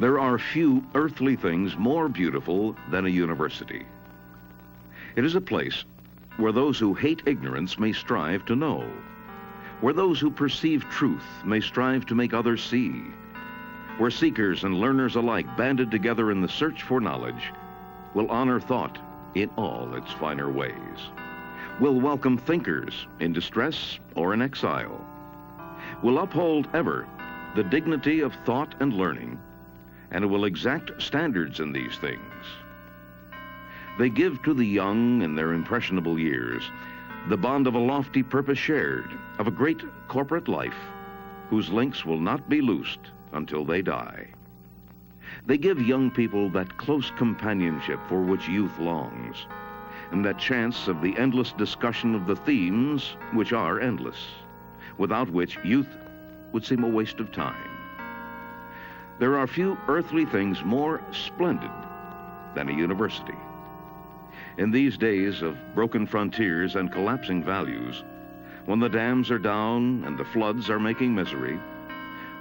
There are few earthly things more beautiful than a university. It is a place where those who hate ignorance may strive to know, where those who perceive truth may strive to make others see, where seekers and learners alike, banded together in the search for knowledge, will honor thought in all its finer ways, will welcome thinkers in distress or in exile, will uphold ever the dignity of thought and learning, and will exact standards in these things. They give to the young in their impressionable years the bond of a lofty purpose shared, of a great corporate life whose links will not be loosed until they die. They give young people that close companionship for which youth longs, and that chance of the endless discussion of the themes which are endless, without which youth would seem a waste of time. There are few earthly things more splendid than a university. In these days of broken frontiers and collapsing values, when the dams are down and the floods are making misery,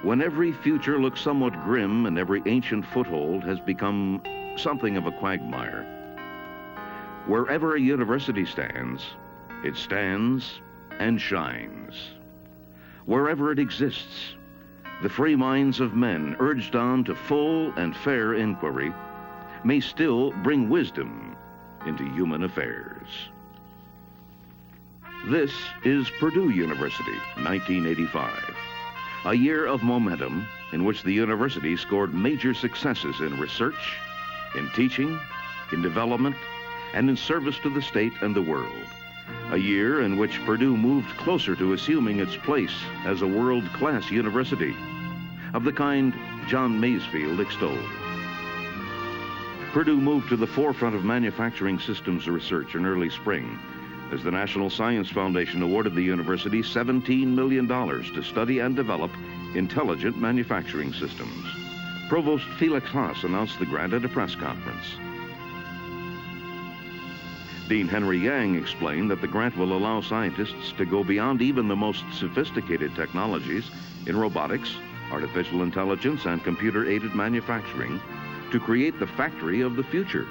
when every future looks somewhat grim and every ancient foothold has become something of a quagmire, wherever a university stands, it stands and shines. Wherever it exists, the free minds of men, urged on to full and fair inquiry, may still bring wisdom into human affairs. This is Purdue University, 1985, a year of momentum in which the university scored major successes in research, in teaching, in development, and in service to the state and the world. A year in which Purdue moved closer to assuming its place as a world-class university, of the kind John Masefield extolled. Purdue moved to the forefront of manufacturing systems research in early spring, as the National Science Foundation awarded the university $17 million to study and develop intelligent manufacturing systems. Provost Felix Haas announced the grant at a press conference. Dean Henry Yang explained that the grant will allow scientists to go beyond even the most sophisticated technologies in robotics, artificial intelligence, and computer-aided manufacturing to create the factory of the future.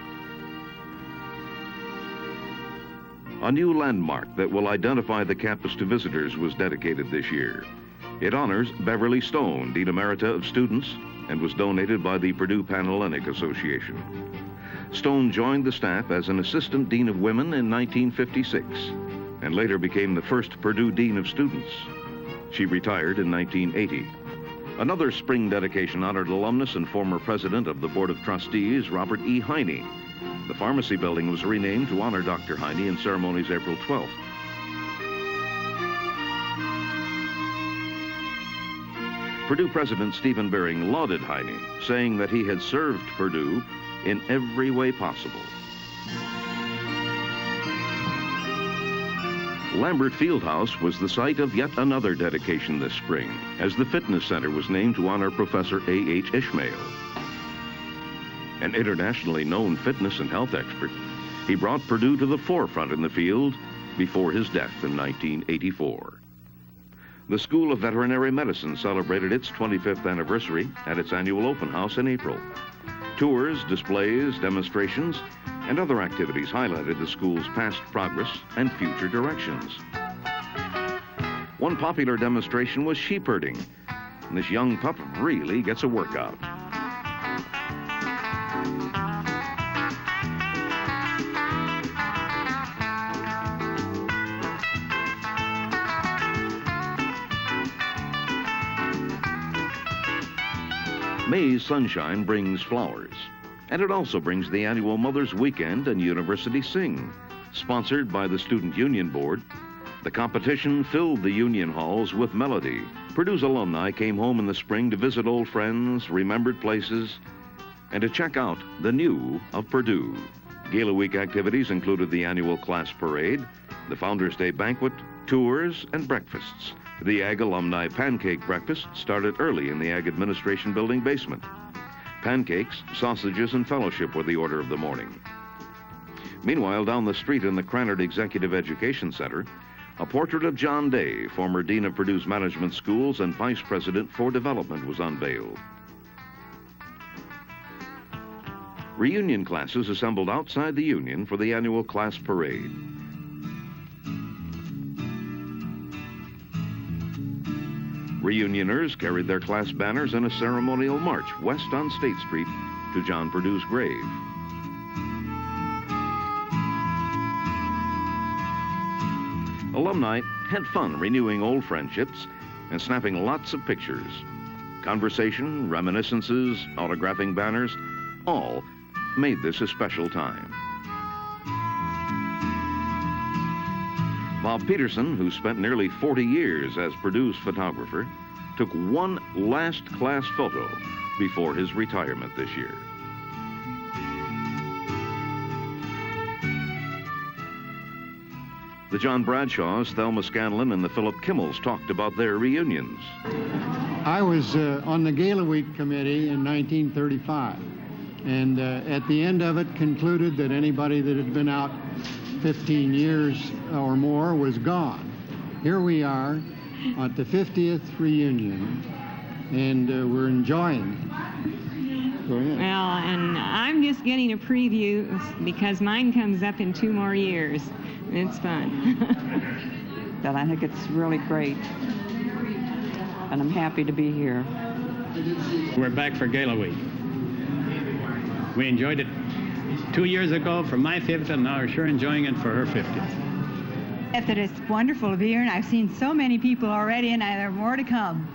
A new landmark that will identify the campus to visitors was dedicated this year. It honors Beverly Stone, Dean Emerita of Students, and was donated by the Purdue Panhellenic Association. Stone joined the staff as an Assistant Dean of Women in 1956 and later became the first Purdue Dean of Students. She retired in 1980. Another spring dedication honored alumnus and former president of the Board of Trustees, Robert E. Heine. The pharmacy building was renamed to honor Dr. Heine in ceremonies April 12th. Purdue President Stephen Bering lauded Heine, saying that he had served Purdue in every way possible. Lambert Fieldhouse was the site of yet another dedication this spring, as the Fitness Center was named to honor Professor A.H. Ishmael. An internationally known fitness and health expert, he brought Purdue to the forefront in the field before his death in 1984. The School of Veterinary Medicine celebrated its 25th anniversary at its annual open house in April. Tours, displays, demonstrations, and other activities highlighted the school's past progress and future directions. One popular demonstration was sheep herding, and this young pup really gets a workout. May's sunshine brings flowers, and it also brings the annual Mother's Weekend and University Sing. Sponsored by the Student Union Board, the competition filled the union halls with melody. Purdue's alumni came home in the spring to visit old friends, remembered places, and to check out the new of Purdue. Gala Week activities included the annual class parade, the Founders Day banquet, tours, and breakfasts. The Ag Alumni Pancake Breakfast started early in the Ag Administration Building basement. Pancakes, sausages, and fellowship were the order of the morning. Meanwhile, down the street in the Krannert Executive Education Center, a portrait of John Day, former Dean of Purdue's Management Schools and Vice President for Development, was unveiled. Reunion classes assembled outside the Union for the annual class parade. Reunioners carried their class banners in a ceremonial march west on State Street to John Purdue's grave. Alumni had fun renewing old friendships and snapping lots of pictures. Conversation, reminiscences, autographing banners, all made this a special time. Bob Peterson, who spent nearly 40 years as Purdue's photographer, took one last class photo before his retirement this year. The John Bradshaws, Thelma Scanlon, and the Philip Kimmels talked about their reunions. I was on the Gala Week committee in 1935, and at the end of it concluded that anybody that had been out 15 years or more was gone. Here we are at the 50th reunion, and we're enjoying it. Go ahead. Well, and I'm just getting a preview because mine comes up in 2 more years. It's fun. But I think it's really great, and I'm happy to be here. We're back for Gala Week. We enjoyed it 2 years ago for my 50th, and now we're sure enjoying it for her 50th. That it's wonderful to be here, and I've seen so many people already, and there are more to come.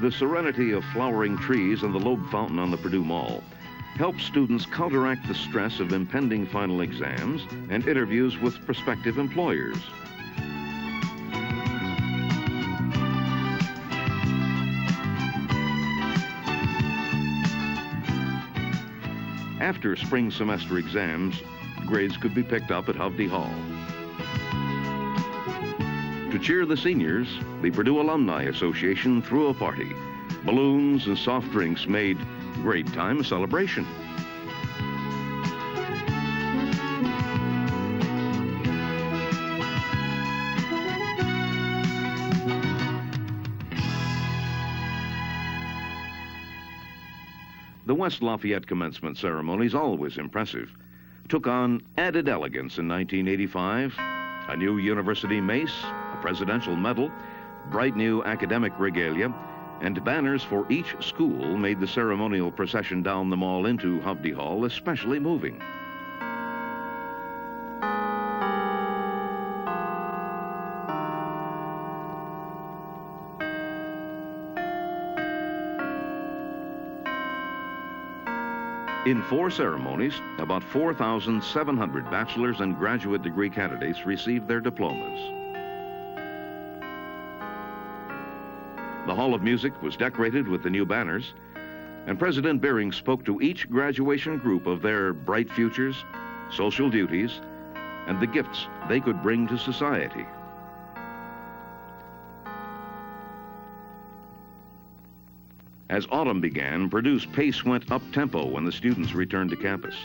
The serenity of flowering trees and the Loeb Fountain on the Purdue Mall helps students counteract the stress of impending final exams and interviews with prospective employers. After spring semester exams, grades could be picked up at Hovde Hall. To cheer the seniors, the Purdue Alumni Association threw a party. Balloons and soft drinks made great time a celebration. The West Lafayette commencement ceremonies, always impressive, took on added elegance in 1985. A new university mace, a presidential medal, bright new academic regalia, and banners for each school made the ceremonial procession down the mall into Hovde Hall especially moving. In 4 ceremonies, about 4,700 bachelor's and graduate degree candidates received their diplomas. The Hall of Music was decorated with the new banners, and President Beering spoke to each graduation group of their bright futures, social duties, and the gifts they could bring to society. As autumn began, Purdue's pace went up-tempo when the students returned to campus.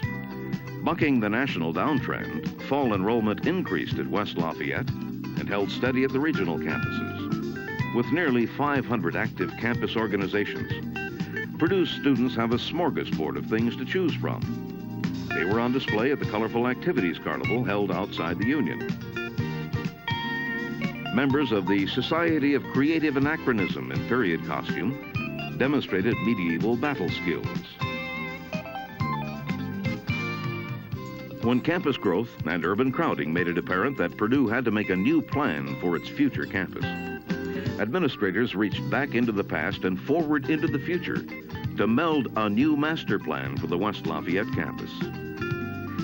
Bucking the national downtrend, fall enrollment increased at West Lafayette and held steady at the regional campuses. With nearly 500 active campus organizations, Purdue's students have a smorgasbord of things to choose from. They were on display at the colorful activities carnival held outside the Union. Members of the Society of Creative Anachronism in period costume demonstrated medieval battle skills. When campus growth and urban crowding made it apparent that Purdue had to make a new plan for its future campus, administrators reached back into the past and forward into the future to meld a new master plan for the West Lafayette campus.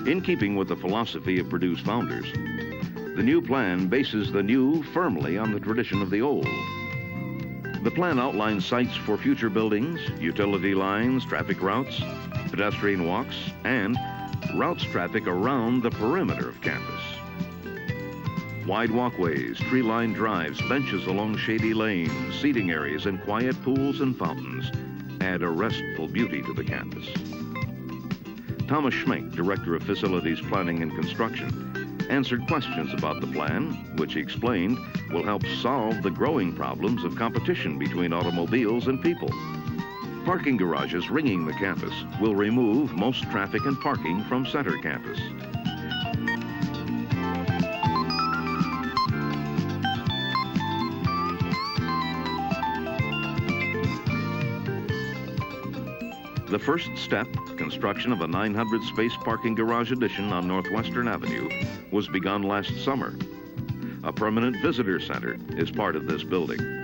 In keeping with the philosophy of Purdue's founders, the new plan bases the new firmly on the tradition of the old. The plan outlines sites for future buildings, utility lines, traffic routes, pedestrian walks, and routes traffic around the perimeter of campus. Wide walkways, tree-lined drives, benches along shady lanes, seating areas, and quiet pools and fountains add a restful beauty to the campus. Thomas Schmenk, Director of Facilities Planning and Construction, answered questions about the plan, which he explained will help solve the growing problems of competition between automobiles and people. parking garages ringing the campus will remove most traffic and parking from Center Campus. The first step, construction of a 900-space parking garage addition on Northwestern Avenue, was begun last summer. A permanent visitor center is part of this building.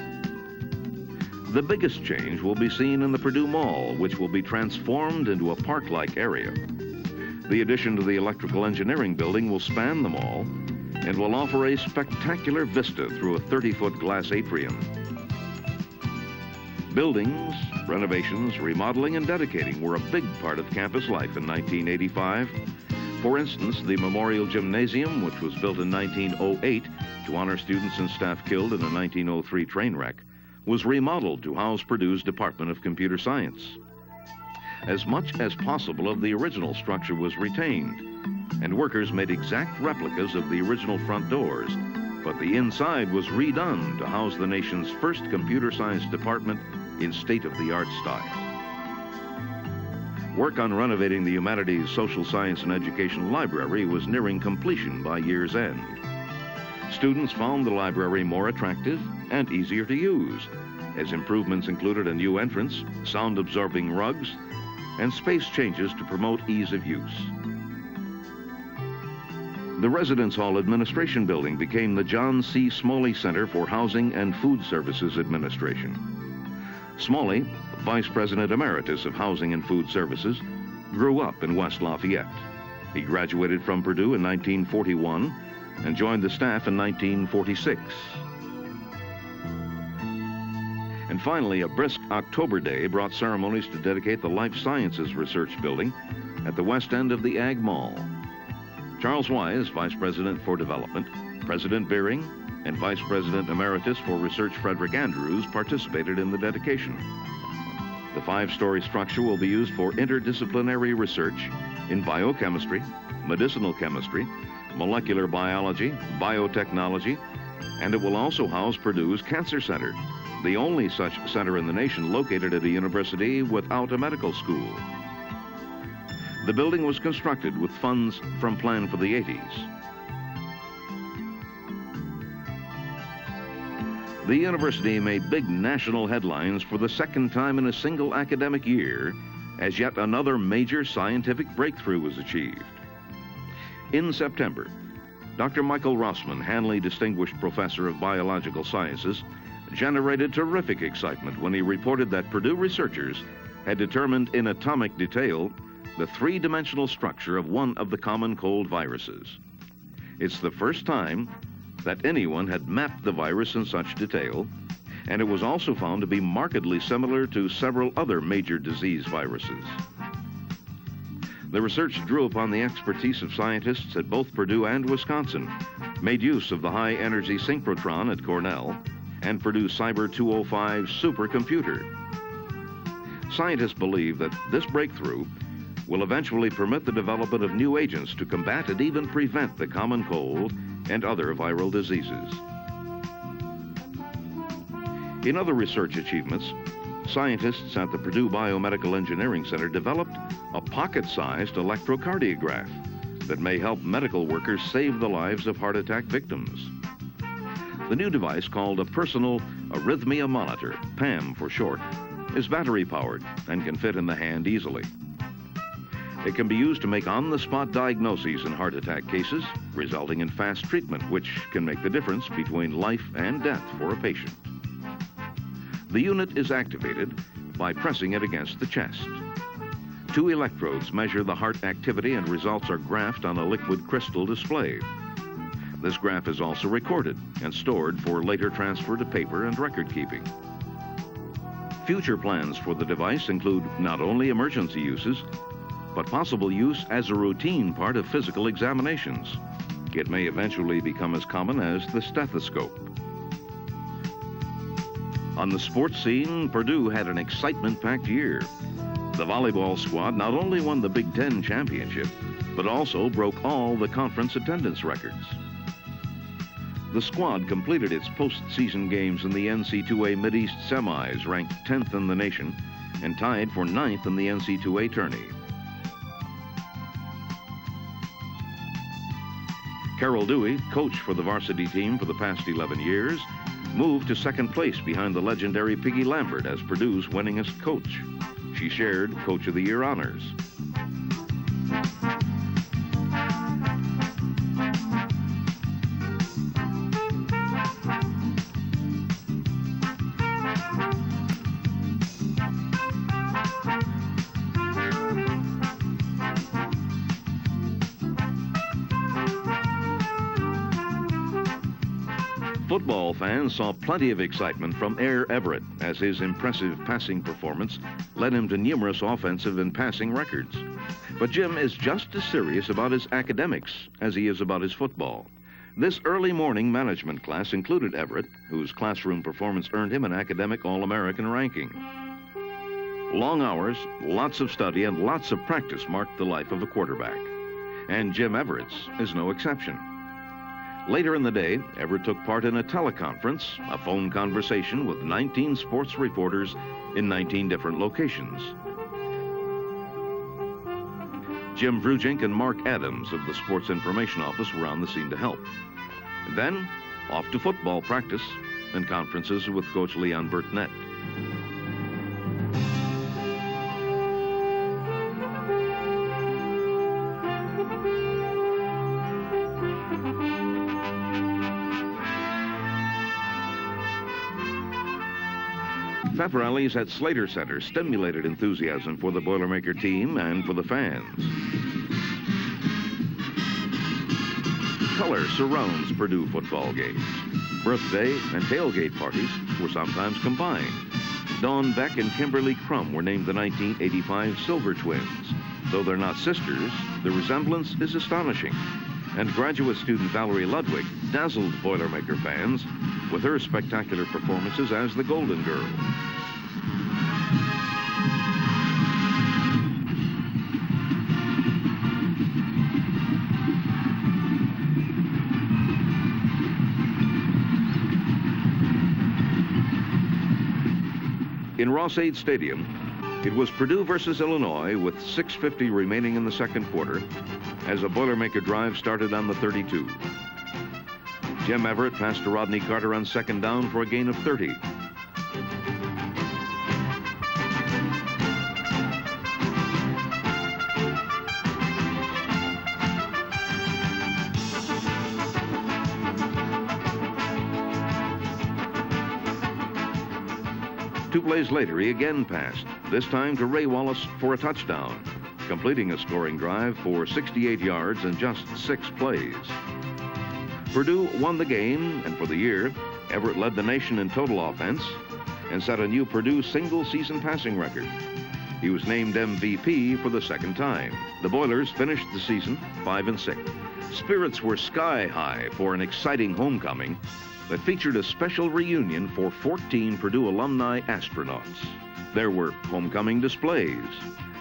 The biggest change will be seen in the Purdue Mall, which will be transformed into a park-like area. The addition to the electrical engineering building will span the mall and will offer a spectacular vista through a 30-foot glass atrium. Buildings, renovations, remodeling, and dedicating were a big part of campus life in 1985. For instance, the Memorial Gymnasium, which was built in 1908 to honor students and staff killed in a 1903 train wreck, was remodeled to house Purdue's Department of Computer Science. As much as possible of the original structure was retained, and workers made exact replicas of the original front doors, but the inside was redone to house the nation's first computer science department in state-of-the-art style. Work on renovating the Humanities, Social Science, and Education Library was nearing completion by year's end. Students found the library more attractive and easier to use, as improvements included a new entrance, sound-absorbing rugs, and space changes to promote ease of use. The Residence Hall Administration Building became the John C. Smalley Center for Housing and Food Services Administration. Smalley, Vice President Emeritus of Housing and Food Services, grew up in West Lafayette. He graduated from Purdue in 1941 and joined the staff in 1946. And finally, a brisk October day brought ceremonies to dedicate the Life Sciences Research Building at the west end of the Ag Mall. Charles Wise, Vice President for Development, President Beering, and Vice President Emeritus for Research Frederick Andrews participated in the dedication. The 5-story structure will be used for interdisciplinary research in biochemistry, medicinal chemistry, molecular biology, biotechnology, and it will also house Purdue's Cancer Center, the only such center in the nation located at a university without a medical school. The building was constructed with funds from Plan for the 80s. The university made big national headlines for the second time in a single academic year, as yet another major scientific breakthrough was achieved. In September, Dr. Michael Rossman, Hanley Distinguished Professor of Biological Sciences, generated terrific excitement when he reported that Purdue researchers had determined in atomic detail the 3-dimensional structure of one of the common cold viruses. It's the first time that anyone had mapped the virus in such detail, and it was also found to be markedly similar to several other major disease viruses. The research drew upon the expertise of scientists at both Purdue and Wisconsin, made use of the high-energy synchrotron at Cornell, and Purdue's Cyber 205 supercomputer. Scientists believe that this breakthrough will eventually permit the development of new agents to combat and even prevent the common cold and other viral diseases. In other research achievements, scientists at the Purdue Biomedical Engineering Center developed a pocket-sized electrocardiograph that may help medical workers save the lives of heart attack victims. The new device, called a Personal Arrhythmia Monitor, PAM for short, is battery-powered and can fit in the hand easily. It can be used to make on-the-spot diagnoses in heart attack cases, resulting in fast treatment, which can make the difference between life and death for a patient. The unit is activated by pressing it against the chest. 2 electrodes measure the heart activity, and results are graphed on a liquid crystal display. This graph is also recorded and stored for later transfer to paper and record keeping. Future plans for the device include not only emergency uses, but possible use as a routine part of physical examinations. It may eventually become as common as the stethoscope. On the sports scene, Purdue had an excitement-packed year. The volleyball squad not only won the Big Ten championship, but also broke all the conference attendance records. The squad completed its postseason games in the NC2A Mideast semis, ranked 10th in the nation, and tied for 9th in the NC2A tourney. Carol Dewey, coach for the varsity team for the past 11 years, moved to 2nd place behind the legendary Piggy Lambert as Purdue's winningest coach. She shared Coach of the Year honors. Football fans saw plenty of excitement from Air Everett as his impressive passing performance led him to numerous offensive and passing records. But Jim is just as serious about his academics as he is about his football. This early morning management class included Everett, whose classroom performance earned him an academic All-American ranking. Long hours, lots of study, and lots of practice marked the life of a quarterback. And Jim Everett's is no exception. Later in the day, Everett took part in a teleconference, a phone conversation with 19 sports reporters in 19 different locations. Jim Vrujink and Mark Adams of the Sports Information Office were on the scene to help. And then, off to football practice and conferences with Coach Leon Burtnett. Pep rallies at Slater Center stimulated enthusiasm for the Boilermaker team and for the fans. Color surrounds Purdue football games. Birthday and tailgate parties were sometimes combined. Dawn Beck and Kimberly Crum were named the 1985 Silver Twins. Though they're not sisters, the resemblance is astonishing. And graduate student Valerie Ludwig dazzled Boilermaker fans with her spectacular performances as the Golden Girl. In Ross-Ade Stadium, it was Purdue versus Illinois with 6:50 remaining in the second quarter as a Boilermaker drive started on the 32. Jim Everett passed to Rodney Carter on 2nd down for a gain of 30. Two plays later, he again passed, this time to Ray Wallace for a touchdown, completing a scoring drive for 68 yards in just 6 plays. Purdue won the game, and for the year, Everett led the nation in total offense and set a new Purdue single-season passing record. He was named MVP for the 2nd time. The Boilers finished the season 5-6. Spirits were sky high for an exciting homecoming that featured a special reunion for 14 Purdue alumni astronauts. There were homecoming displays.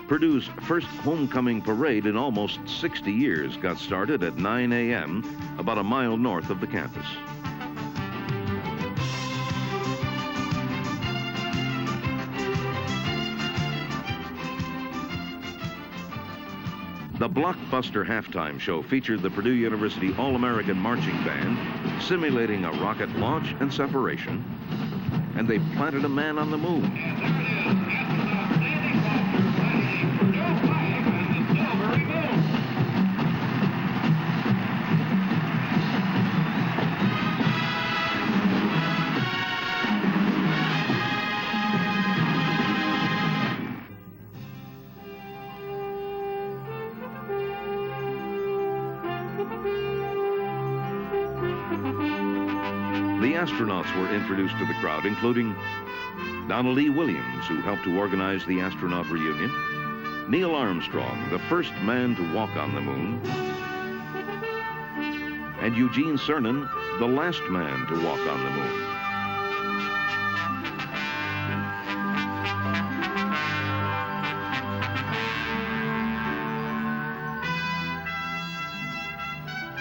Purdue's first homecoming parade in almost 60 years got started at 9 a.m. about a mile north of the campus. The blockbuster halftime show featured the Purdue University All-American Marching Band simulating a rocket launch and separation, and they planted a man on the moon. The astronauts were introduced to the crowd, including Donald E. Williams, who helped to organize the astronaut reunion, Neil Armstrong, the first man to walk on the moon, and Eugene Cernan, the last man to walk on the moon.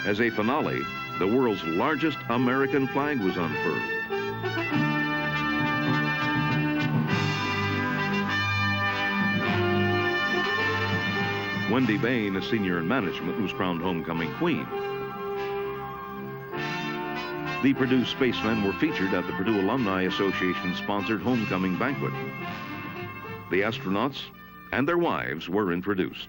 As a finale, the world's largest American flag was unfurled. Wendy Bain, a senior in management, was crowned homecoming queen. The Purdue spacemen were featured at the Purdue Alumni Association-sponsored homecoming banquet. The astronauts and their wives were introduced.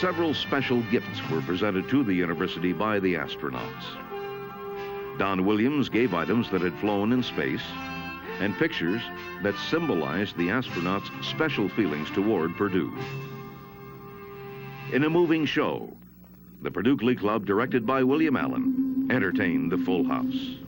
Several special gifts were presented to the university by the astronauts. Don Williams gave items that had flown in space and pictures that symbolized the astronauts' special feelings toward Purdue. In a moving show, the Purdue Glee Club, directed by William Allen, entertained the full house.